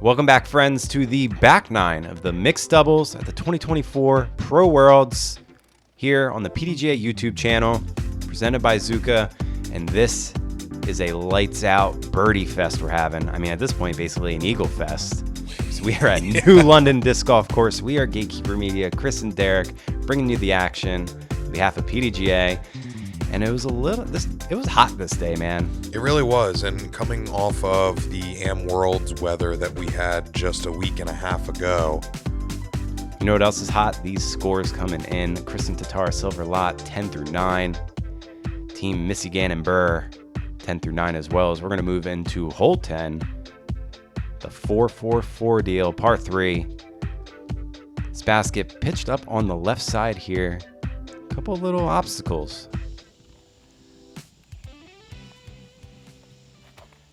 Welcome back, friends, to the back nine of the mixed doubles at the 2024 Pro Worlds here on the PDGA YouTube channel, presented by Zuka. And this is a lights out birdie fest we're having. I mean, at this point, basically an eagle fest. So we are at New London Disc Golf Course. We are Gatekeeper Media, Chris and Derek, bringing you the action on behalf of PDGA. And it was it was hot this day, man. It really was. And coming off of the Am Worlds weather that we had just a week and a half ago. You know what else is hot? These scores coming in. Kristin, Tattar, Silver, Lot, 10 through 9. Team Missy, Gannon Buhr, 10 through 9 as well. As we're going to move into hole 10, the 4-4-4 deal, par 3. This basket pitched up on the left side here. A couple little obstacles.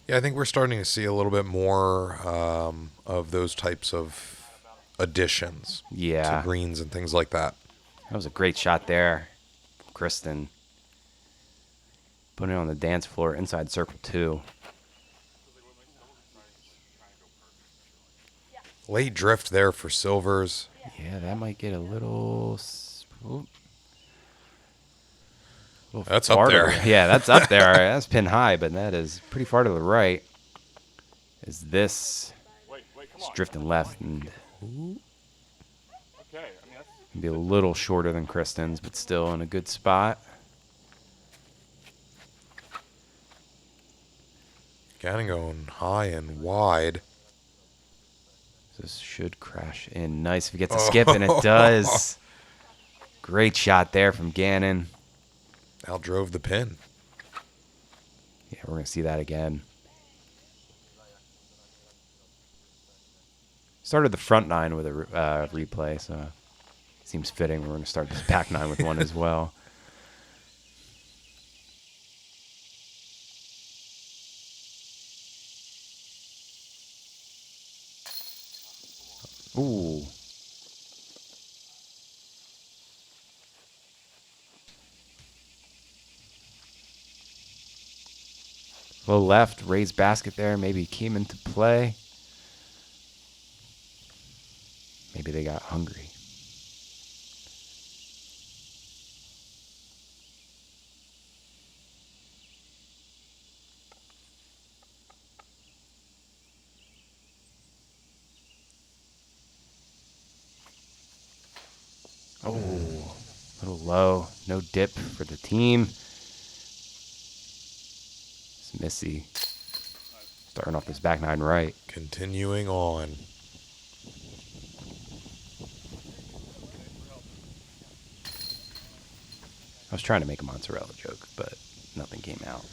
Yeah, I think we're starting to see a little bit more of those types of additions to greens and things like that. That was a great shot there, Kristin. Putting it on the dance floor inside circle 2. Late drift there for Silvers. Yeah, that might get a little... That's up there. Yeah, that's up there. That's pin high, but that is pretty far to the right. Is this it's drifting left and be a little shorter than Kristin's, but still in a good spot. Gannon going high and wide. This should crash in nice if it gets a skip, and it does. Great shot there from Gannon. Outdrove the pin. Yeah, we're going to see that again. Started the front nine with a replay, so it seems fitting. We're going to start this back nine with one as well. Ooh. Low left, raised basket there. Maybe came into play. Maybe they got hungry. Oh, a little low. No dip for the team. Missy starting off this back nine right. Continuing on. I was trying to make a mozzarella joke, but nothing came out.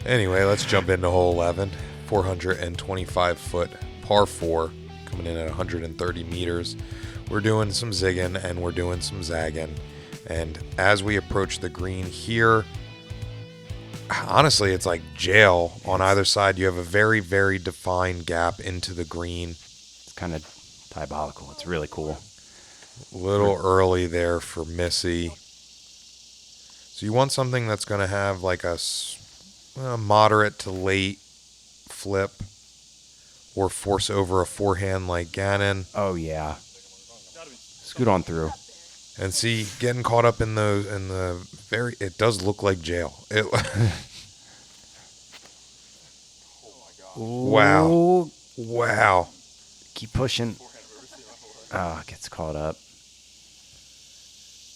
Anyway, let's jump into hole 11. 425-foot par 4 coming in at 130 meters. We're doing some zigging and we're doing some zagging. And as we approach the green here, honestly, it's like jail on either side. You have a very, very defined gap into the green. It's kind of diabolical. It's really cool. A little early there for Missy. So you want something that's going to have like a moderate to late flip or force over a forehand like Gannon. Oh, yeah. Scoot on through. And see, getting caught up in the very, it does look like jail. Wow. Wow. Keep pushing. Oh, gets caught up.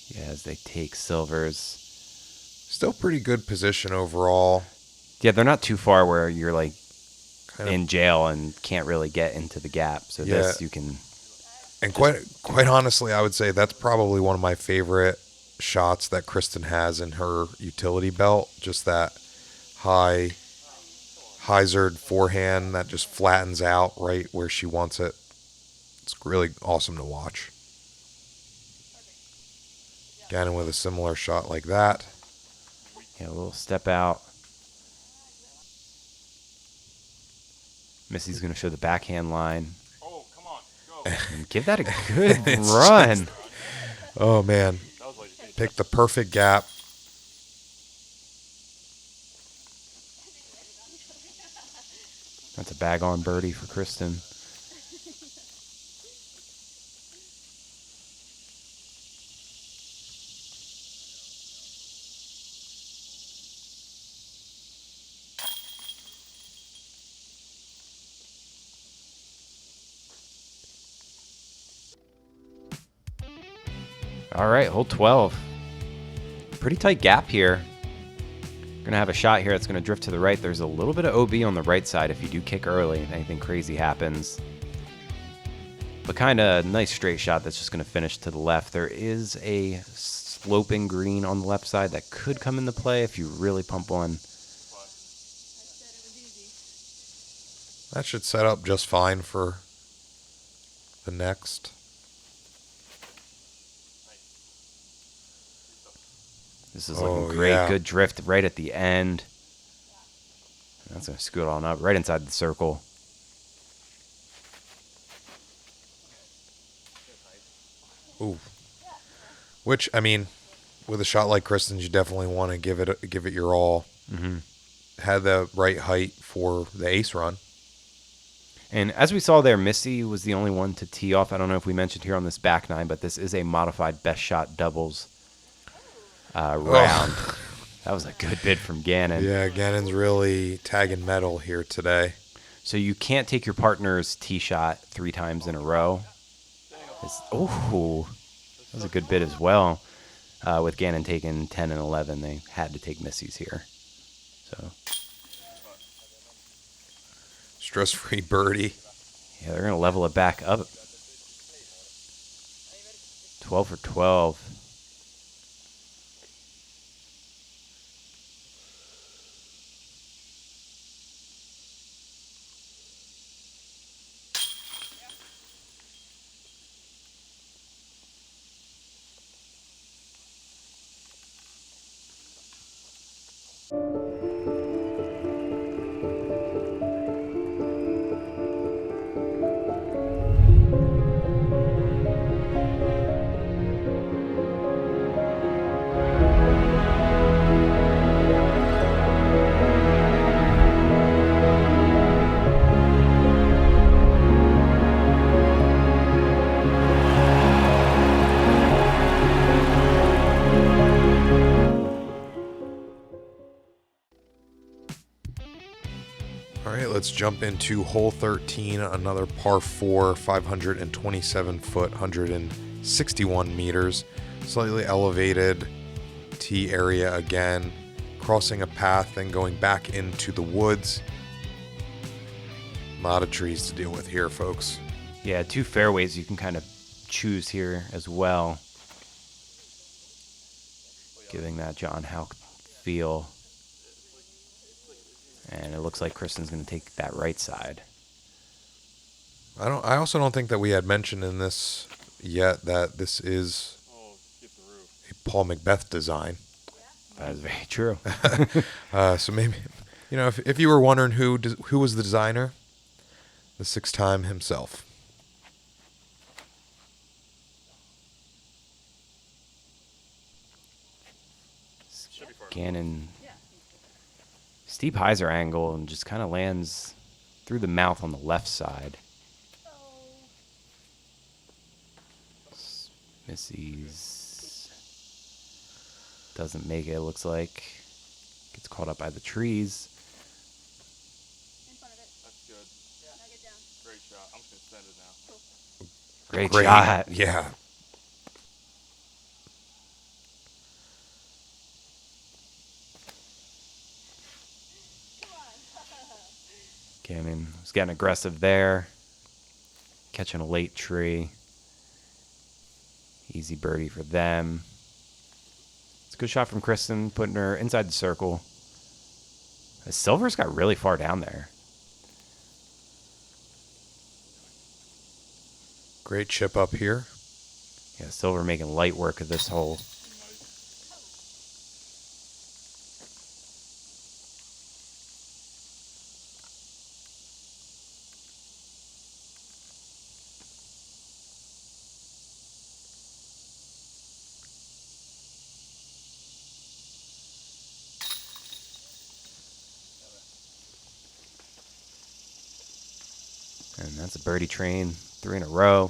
Yeah, as they take Silvers. Still pretty good position overall. Yeah, they're not too far where you're like in jail and can't really get into the gap. So this you can. And quite honestly, I would say that's probably one of my favorite shots that Kristin has in her utility belt. Just that high hyzered forehand that just flattens out right where she wants it. It's really awesome to watch. Gannon with a similar shot like that. Yeah, a little step out. Missy's going to show the backhand line. Oh, come on. Go. And give that a good run. Oh, man. Pick the perfect gap. That's a bag on birdie for Kristin. All right, hole 12. Pretty tight gap here. Gonna have a shot here that's gonna drift to the right. There's a little bit of OB on the right side if you do kick early, if anything crazy happens. But kind of nice straight shot that's just gonna finish to the left. There is a sloping green on the left side that could come into play if you really pump one. That should set up just fine for the next. This is looking great. Yeah. Good drift right at the end. That's going to scoot on up right inside the circle. Ooh. Which, I mean, with a shot like Kristin's, you definitely want to give it your all. Mm-hmm. Had the right height for the ace run. And as we saw there, Missy was the only one to tee off. I don't know if we mentioned here on this back nine, but this is a modified best shot doubles round. Oh. That was a good bid from Gannon. Yeah, Gannon's really tagging metal here today. So you can't take your partner's tee shot 3 times in a row. Oh, that was a good bid as well. With Gannon taking 10 and 11, they had to take Missy's here. So stress-free birdie. Yeah, they're going to level it back up. 12 for 12. Let's jump into hole 13, another par 4, 527 foot, 161 meters, slightly elevated tee area again, crossing a path, then going back into the woods. A lot of trees to deal with here, folks. Yeah, 2 fairways you can kind of choose here as well, giving that John Houck feel. And it looks like Kristin's going to take that right side. I also don't think that we had mentioned in this yet that this is a Paul Macbeth design. That is very true. So maybe, you know, if you were wondering who was the designer, the 6-time himself. Gannon. Steep hyzer angle and just kind of lands through the mouth on the left side. Missy's doesn't make it, it looks like. Gets caught up by the trees. In front of it. That's good. Yeah. Now get down. Great shot. I'm just going to send it now. Cool. Great shot. Yeah. Gannon was getting aggressive there. Catching a late tree. Easy birdie for them. It's a good shot from Kristin, putting her inside the circle. Silver's got really far down there. Great chip up here. Yeah, Silver making light work of this hole. That's a birdie train. 3 in a row.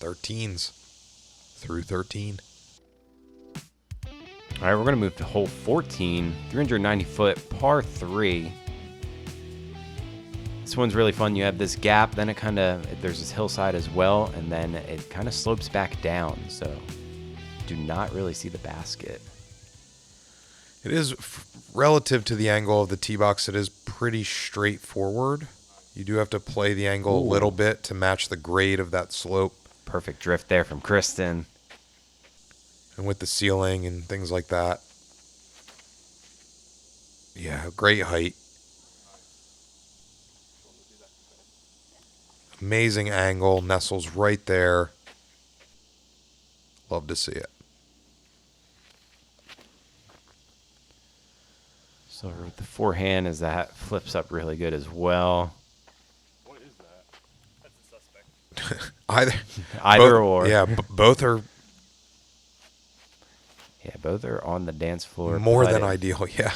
13s through 13. All right, we're going to move to hole 14, 390-foot par 3. This one's really fun. You have this gap, then there's this hillside as well, and then it kind of slopes back down. So do not really see the basket. It is relative to the angle of the tee box. It is pretty straightforward. You do have to play the angle a little bit to match the grade of that slope. Perfect drift there from Kristin. And with the ceiling and things like that. Yeah, great height. Amazing angle. Nestles right there. Love to see it. So with the forehand, as that flips up really good as well. What is that? That's a suspect. Either or. Yeah, both are Both are on the dance floor. more than putting. ideal. Yeah.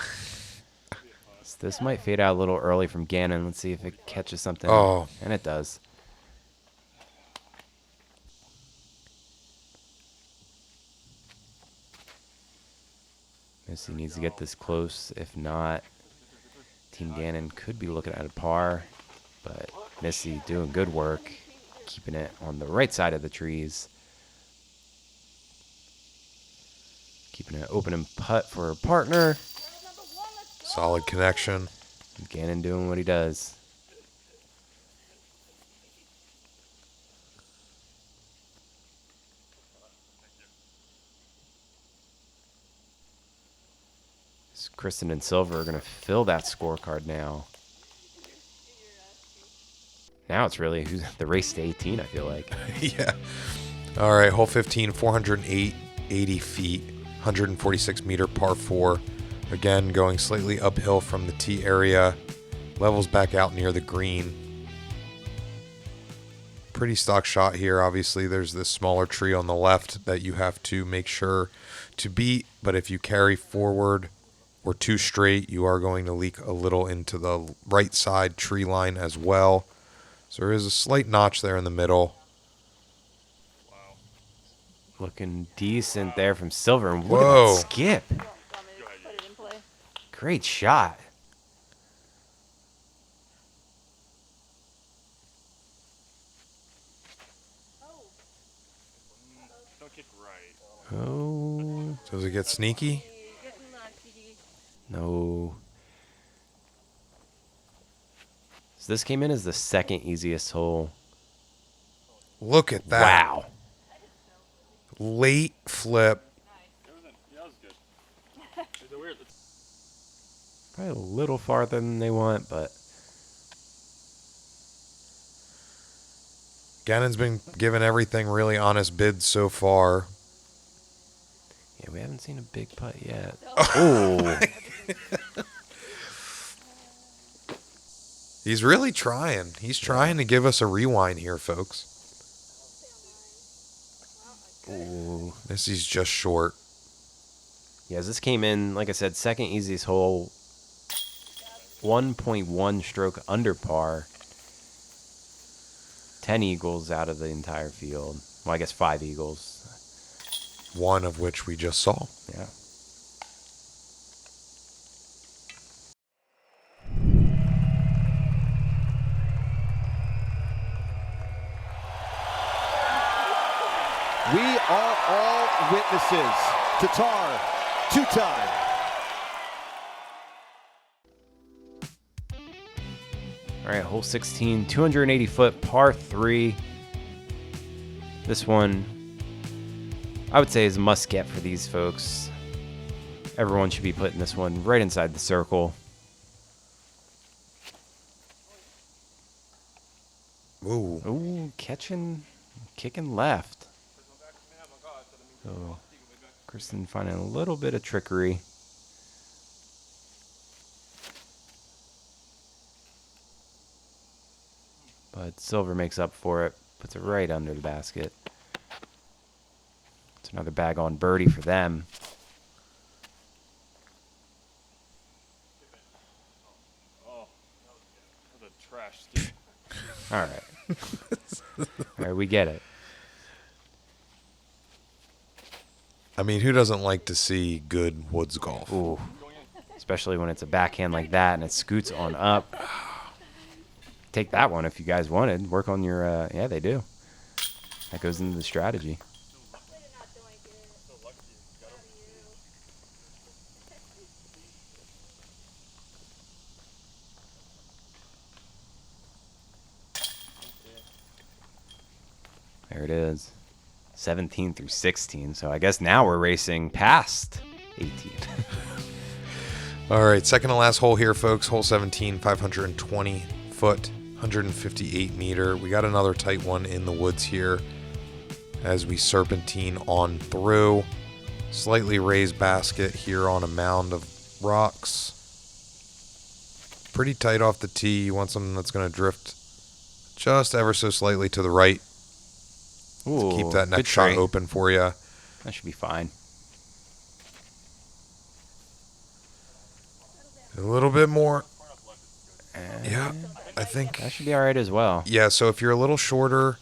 So this might fade out a little early from Gannon. Let's see if it catches something. Oh. And it does. Missy needs to get this close. If not, Team Gannon could be looking at a par. But Missy doing good work, keeping it on the right side of the trees. Keeping it open and putt for her partner. Solid connection. Gannon doing what he does. So Kristin and Sliver are going to fill that scorecard now. Now it's really the race to 18, I feel like. Yeah. All right, hole 15, 408, 80 feet, 146-meter par 4. Again, going slightly uphill from the tee area. Levels back out near the green. Pretty stock shot here. Obviously, there's this smaller tree on the left that you have to make sure to beat. But if you carry forward or too straight, you are going to leak a little into the right side tree line as well. So there is a slight notch there in the middle. Looking decent there from Sliver. And look Whoa. at that skip. Great shot. Don't kick right. Oh, Does it get sneaky? no. So this came in as the second easiest hole. Look at that. Wow. Late flip. Yeah, that was good. Is it weird? Probably a little farther than they want, but Gannon's been giving everything really honest bids so far. yeah, we haven't seen a big putt yet. Oh, He's really trying. He's trying to give us a rewind here, folks. ooh. Missy's just short. Yeah, this came in, like I said, second easiest hole. 1.1 stroke under par. 10 eagles out of the entire field. Well, I guess 5 eagles. One of which we just saw. Yeah. We are all witnesses. Tattar, two-time. All right, hole 16, 280-foot par 3. This one, I would say, is a must-get for these folks. Everyone should be putting this one right inside the circle. Ooh. Ooh, kicking left. So, Kristin finding a little bit of trickery. But Sliver makes up for it, puts it right under the basket. It's another bag on birdie for them. All right, we get it. I mean, who doesn't like to see good woods golf? Ooh, especially when it's a backhand like that and it scoots on up. Take that one if you guys wanted. Work on your, yeah, they do. That goes into the strategy. There it is. 17 through 16. So I guess now we're racing past 18. All right, second to last hole here, folks. Hole 17, 520 foot, 158 meter. We got another tight one in the woods here as we serpentine on through. Slightly raised basket here on a mound of rocks. Pretty tight off the tee. You want something that's going to drift just ever so slightly to the right. Ooh, To keep that good next shot tree. open for you. That should be fine. A little bit more. Yeah, I think. That should be all right as well. Yeah, so if you're a little shorter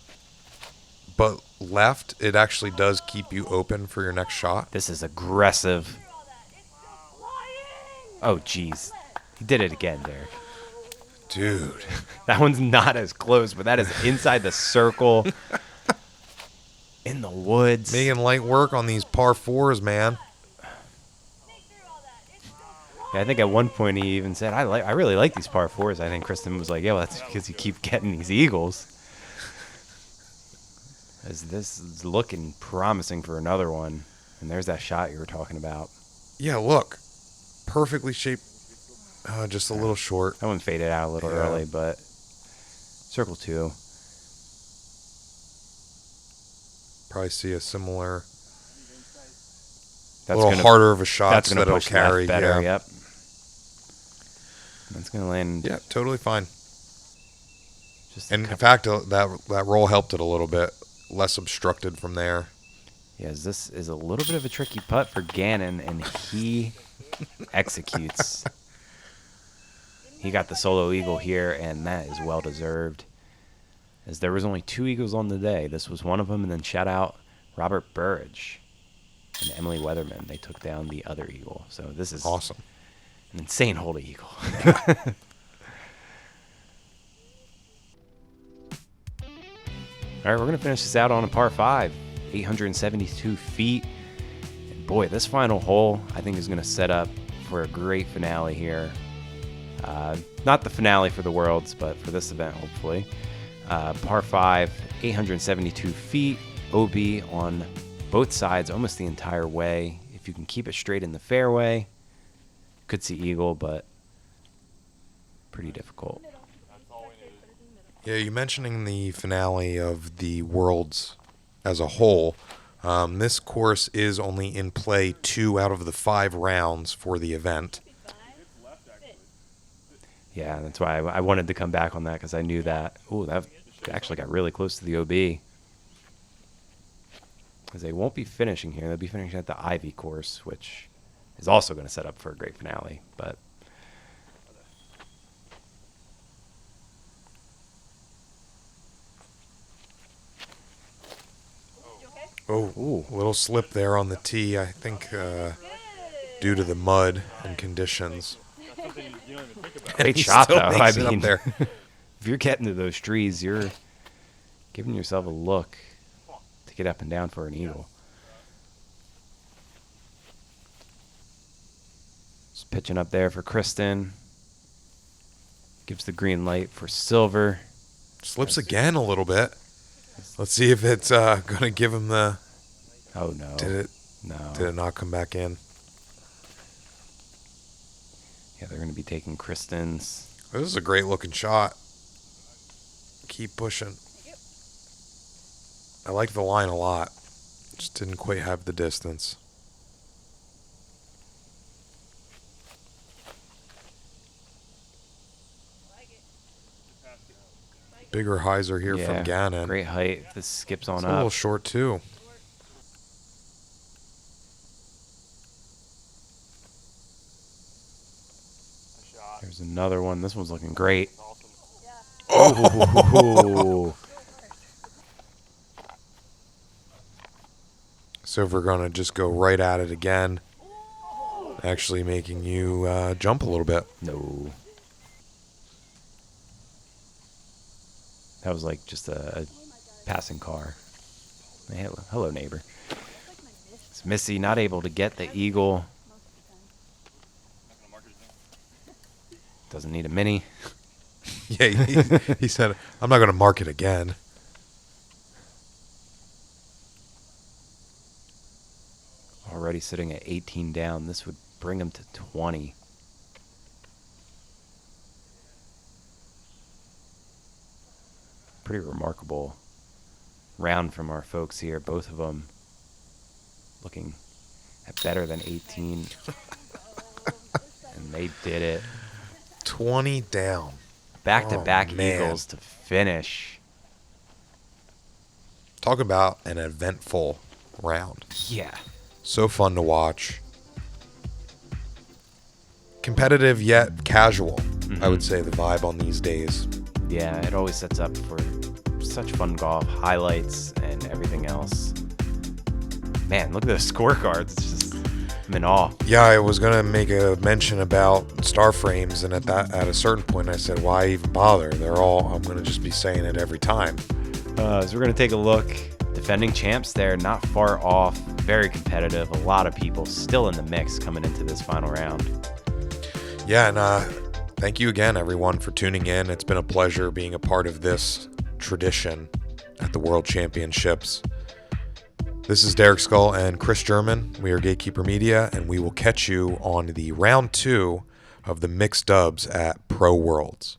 but left, it actually does keep you open for your next shot. This is aggressive. Oh, jeez. He did it again, Derek. Dude. That one's not as close, but that is inside the circle. In the woods. Making light work on these par fours, man. Yeah, I think at one point he even said, I really like these par fours. I think Kristin was like, yeah, well, that's because you keep getting these eagles. As this is looking promising for another one. And there's that shot you were talking about. Yeah, look. Perfectly shaped. Just a little short. That one faded out a little Yeah. early, but circle two. Probably see a similar, That's a little gonna, harder of a shot that's so going to that it'll push carry. left better, Yeah. yep. That's going to land. Yeah, totally fine. Just And in fact, that roll helped it a little bit. Less obstructed from there. Yes, this is a little bit of a tricky putt for Gannon, and he executes. He got the solo eagle here, and that is well deserved. As there was only 2 eagles on the day. This was one of them, and then shout out Robert Burridge and Emily Weatherman. They took down the other eagle. So this is Awesome. an insane hole to eagle. All right, we're going to finish this out on a par 5, 872 feet. And boy, this final hole, I think, is going to set up for a great finale here. Not the finale for the Worlds, but for this event, hopefully. Par 5, 872 feet, OB on both sides almost the entire way. If you can keep it straight in the fairway, could see eagle, but pretty difficult. Yeah, you mentioning the finale of the Worlds as a whole. This course is only in play 2 out of the 5 rounds for the event. Yeah, that's why I wanted to come back on that, because I knew that. Ooh, that actually got really close to the OB. Because they won't be finishing here. They'll be finishing at the Ivy course, which is also going to set up for a great finale. But Oh, a little slip there on the tee, I think, due to the mud and conditions. great He shot, still though. I makes it up mean, there. if you're getting to those trees, you're giving yourself a look to get up and down for an eagle. Just pitching up there for Kristin. Gives the green light for Silver. Slips again a little bit. Let's see if it's going to give him the... Oh, no. Did No. it not come back in? Yeah, they're going to be taking Kristin's. This is a great looking shot. Keep pushing. I like the line a lot. Just didn't quite have the distance. Bigger hyzer here Yeah, from Gannon. great height. This skips on It's a little up. short too. There's another one. This one's looking great. Oh. So we're going to just go right at it again. Actually making you jump a little bit. No. That was like just a passing car. Hey, hello, neighbor. It's Missy not able to get the eagle. Doesn't need a mini. Yeah, he said, I'm not going to mark it again. Already sitting at 18 down. This would bring him to 20. Pretty remarkable round from our folks here. Both of them looking at better than 18. And they did it. 20 down. Back-to-back Oh, man. eagles to finish. Talk about an eventful round. Yeah. So fun to watch. Competitive yet casual, I would say, the vibe on these days. Yeah, it always sets up for such fun golf, highlights, and everything else. Man, look at the scorecards. It's just, I'm in awe. Yeah, I was going to make a mention about star frames, and at a certain point I said, why even bother? I'm going to just be saying it every time. So we're going to take a look. Defending champs there, not far off. Very competitive. A lot of people still in the mix coming into this final round. Yeah, and thank you again, everyone, for tuning in. It's been a pleasure being a part of this tradition at the World Championships. This is Derek Skull and Chris German. We are Gatekeeper Media, and we will catch you on the round 2 of the mixed dubs at Pro Worlds.